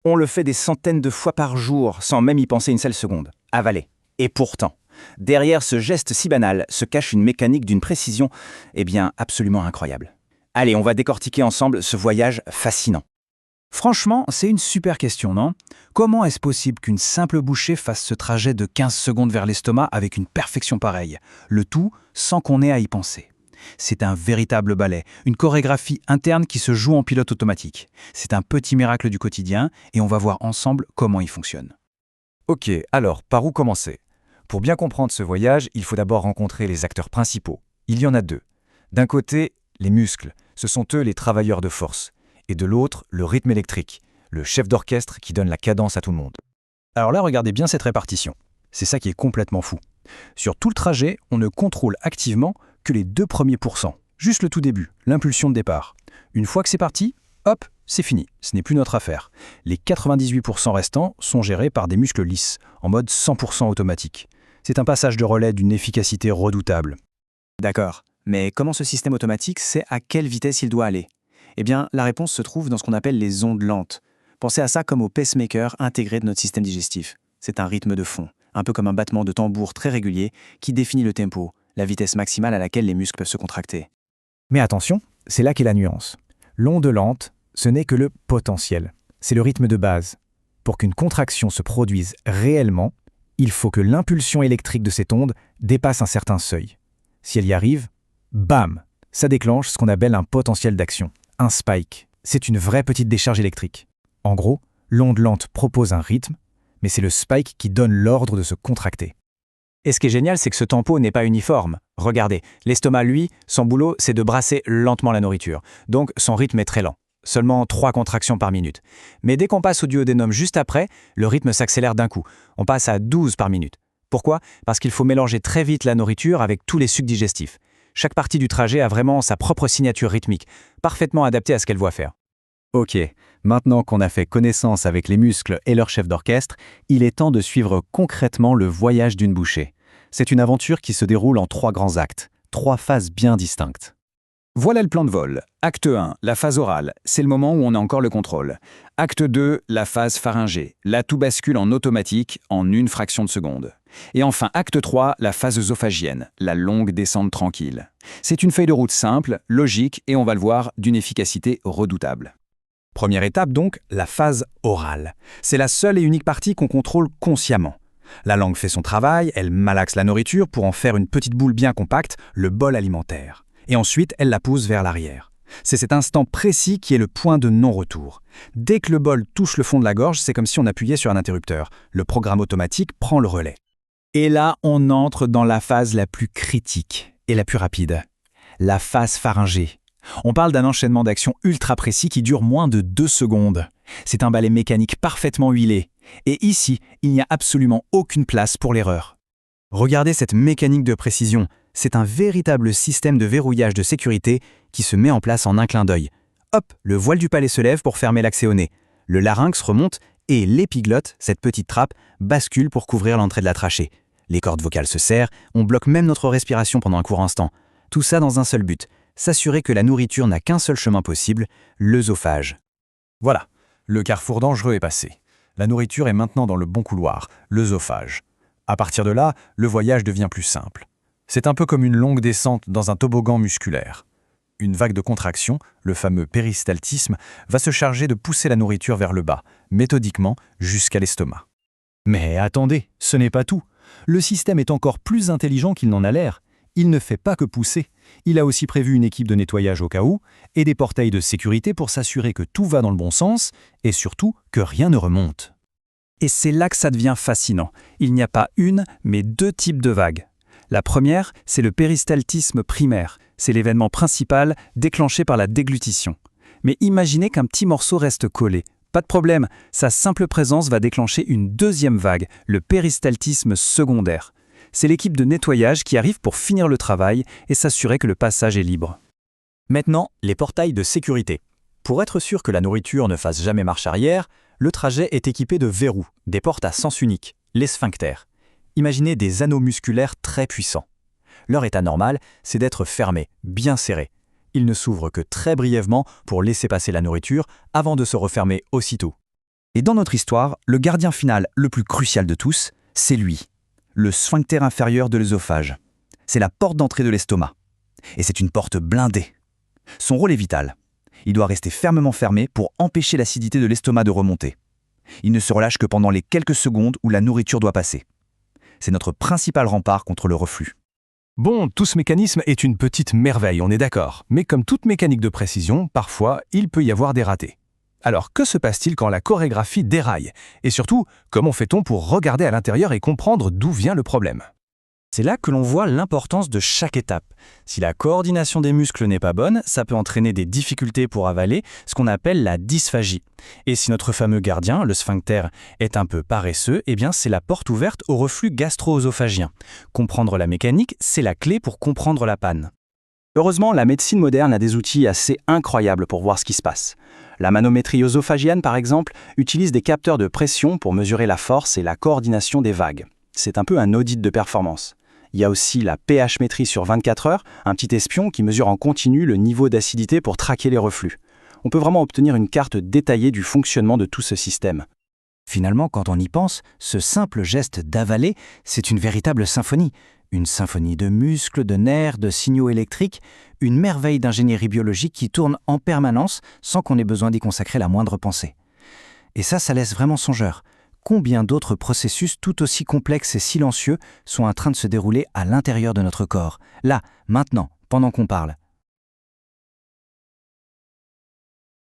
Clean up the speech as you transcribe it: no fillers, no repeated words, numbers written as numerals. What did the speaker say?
On le fait des centaines de fois par jour, sans même y penser une seule seconde. Avaler. Et pourtant, derrière ce geste si banal se cache une mécanique d'une précision, absolument incroyable. Allez, on va décortiquer ensemble ce voyage fascinant. Franchement, c'est une super question, non? Comment est-ce possible qu'une simple bouchée fasse ce trajet de 15 secondes vers l'estomac avec une perfection pareille? Le tout sans qu'on ait à y penser. C'est un véritable ballet, une chorégraphie interne qui se joue en pilote automatique. C'est un petit miracle du quotidien et on va voir ensemble comment il fonctionne. Ok, alors par où commencer? Pour bien comprendre ce voyage, il faut d'abord rencontrer les acteurs principaux. Il y en a deux. D'un côté, les muscles, ce sont eux les travailleurs de force. Et de l'autre, le rythme électrique, le chef d'orchestre qui donne la cadence à tout le monde. Alors là, regardez bien cette répartition. C'est ça qui est complètement fou. Sur tout le trajet, on ne contrôle activement que les 2 premiers pourcents. Juste le tout début, l'impulsion de départ. Une fois que c'est parti, hop, c'est fini. Ce n'est plus notre affaire. Les 98% restants sont gérés par des muscles lisses, en mode 100% automatique. C'est un passage de relais d'une efficacité redoutable. D'accord, mais comment ce système automatique sait à quelle vitesse il doit aller? Eh bien, la réponse se trouve dans ce qu'on appelle les ondes lentes. Pensez à ça comme au pacemaker intégré de notre système digestif. C'est un rythme de fond, un peu comme un battement de tambour très régulier qui définit le tempo, la vitesse maximale à laquelle les muscles peuvent se contracter. Mais attention, c'est là qu'est la nuance. L'onde lente, ce n'est que le potentiel. C'est le rythme de base. Pour qu'une contraction se produise réellement, il faut que l'impulsion électrique de cette onde dépasse un certain seuil. Si elle y arrive, bam, ça déclenche ce qu'on appelle un potentiel d'action, un spike. C'est une vraie petite décharge électrique. En gros, l'onde lente propose un rythme, mais c'est le spike qui donne l'ordre de se contracter. Et ce qui est génial, c'est que ce tempo n'est pas uniforme. Regardez, l'estomac, lui, son boulot, c'est de brasser lentement la nourriture. Donc, son rythme est très lent. Seulement 3 contractions par minute. Mais dès qu'on passe au duodénum juste après, le rythme s'accélère d'un coup. On passe à 12 par minute. Pourquoi? Parce qu'il faut mélanger très vite la nourriture avec tous les sucs digestifs. Chaque partie du trajet a vraiment sa propre signature rythmique, parfaitement adaptée à ce qu'elle voit faire. Ok, maintenant qu'on a fait connaissance avec les muscles et leur chef d'orchestre, il est temps de suivre concrètement le voyage d'une bouchée. C'est une aventure qui se déroule en 3 grands actes, 3 phases bien distinctes. Voilà le plan de vol. Acte 1, la phase orale, c'est le moment où on a encore le contrôle. Acte 2, la phase pharyngée. Là, tout bascule en automatique en une fraction de seconde. Et enfin, acte 3, la phase œsophagienne, la longue descente tranquille. C'est une feuille de route simple, logique et on va le voir, d'une efficacité redoutable. Première étape donc, la phase orale. C'est la seule et unique partie qu'on contrôle consciemment. La langue fait son travail, elle malaxe la nourriture pour en faire une petite boule bien compacte, le bol alimentaire. Et ensuite, elle la pousse vers l'arrière. C'est cet instant précis qui est le point de non-retour. Dès que le bol touche le fond de la gorge, c'est comme si on appuyait sur un interrupteur. Le programme automatique prend le relais. Et là, on entre dans la phase la plus critique et la plus rapide. La phase pharyngée. On parle d'un enchaînement d'actions ultra précis qui dure moins de 2 secondes. C'est un balai mécanique parfaitement huilé. Et ici, il n'y a absolument aucune place pour l'erreur. Regardez cette mécanique de précision. C'est un véritable système de verrouillage de sécurité qui se met en place en un clin d'œil. Hop, le voile du palais se lève pour fermer l'accès au nez. Le larynx remonte et l'épiglotte, cette petite trappe, bascule pour couvrir l'entrée de la trachée. Les cordes vocales se serrent, on bloque même notre respiration pendant un court instant. Tout ça dans un seul but, s'assurer que la nourriture n'a qu'un seul chemin possible, l'œsophage. Voilà, le carrefour dangereux est passé. La nourriture est maintenant dans le bon couloir, l'œsophage. À partir de là, le voyage devient plus simple. C'est un peu comme une longue descente dans un toboggan musculaire. Une vague de contraction, le fameux péristaltisme, va se charger de pousser la nourriture vers le bas, méthodiquement jusqu'à l'estomac. Mais attendez, ce n'est pas tout. Le système est encore plus intelligent qu'il n'en a l'air. Il ne fait pas que pousser. Il a aussi prévu une équipe de nettoyage au cas où et des portails de sécurité pour s'assurer que tout va dans le bon sens et surtout que rien ne remonte. Et c'est là que ça devient fascinant. Il n'y a pas une, mais 2 types de vagues. La première, c'est le péristaltisme primaire. C'est l'événement principal déclenché par la déglutition. Mais imaginez qu'un petit morceau reste collé. Pas de problème, sa simple présence va déclencher une deuxième vague, le péristaltisme secondaire. C'est l'équipe de nettoyage qui arrive pour finir le travail et s'assurer que le passage est libre. Maintenant, les portails de sécurité. Pour être sûr que la nourriture ne fasse jamais marche arrière, le trajet est équipé de verrous, des portes à sens unique, les sphincters. Imaginez des anneaux musculaires très puissants. Leur état normal, c'est d'être fermés, bien serrés. Ils ne s'ouvrent que très brièvement pour laisser passer la nourriture avant de se refermer aussitôt. Et dans notre histoire, le gardien final le plus crucial de tous, c'est lui, le sphincter inférieur de l'œsophage. C'est la porte d'entrée de l'estomac. Et c'est une porte blindée. Son rôle est vital. Il doit rester fermement fermé pour empêcher l'acidité de l'estomac de remonter. Il ne se relâche que pendant les quelques secondes où la nourriture doit passer. C'est notre principal rempart contre le reflux. Bon, tout ce mécanisme est une petite merveille, on est d'accord. Mais comme toute mécanique de précision, parfois, il peut y avoir des ratés. Alors, que se passe-t-il quand la chorégraphie déraille? Et surtout, comment fait-on pour regarder à l'intérieur et comprendre d'où vient le problème? C'est là que l'on voit l'importance de chaque étape. Si la coordination des muscles n'est pas bonne, ça peut entraîner des difficultés pour avaler, ce qu'on appelle la dysphagie. Et si notre fameux gardien, le sphincter, est un peu paresseux, eh bien c'est la porte ouverte au reflux gastro-œsophagien. Comprendre la mécanique, c'est la clé pour comprendre la panne. Heureusement, la médecine moderne a des outils assez incroyables pour voir ce qui se passe. La manométrie œsophagienne, par exemple, utilise des capteurs de pression pour mesurer la force et la coordination des vagues. C'est un peu un audit de performance. Il y a aussi la pH-métrie sur 24 heures, un petit espion qui mesure en continu le niveau d'acidité pour traquer les reflux. On peut vraiment obtenir une carte détaillée du fonctionnement de tout ce système. Finalement, quand on y pense, ce simple geste d'avaler, c'est une véritable symphonie. Une symphonie de muscles, de nerfs, de signaux électriques, une merveille d'ingénierie biologique qui tourne en permanence sans qu'on ait besoin d'y consacrer la moindre pensée. Et ça laisse vraiment songeur. Combien d'autres processus tout aussi complexes et silencieux sont en train de se dérouler à l'intérieur de notre corps, là, maintenant, pendant qu'on parle,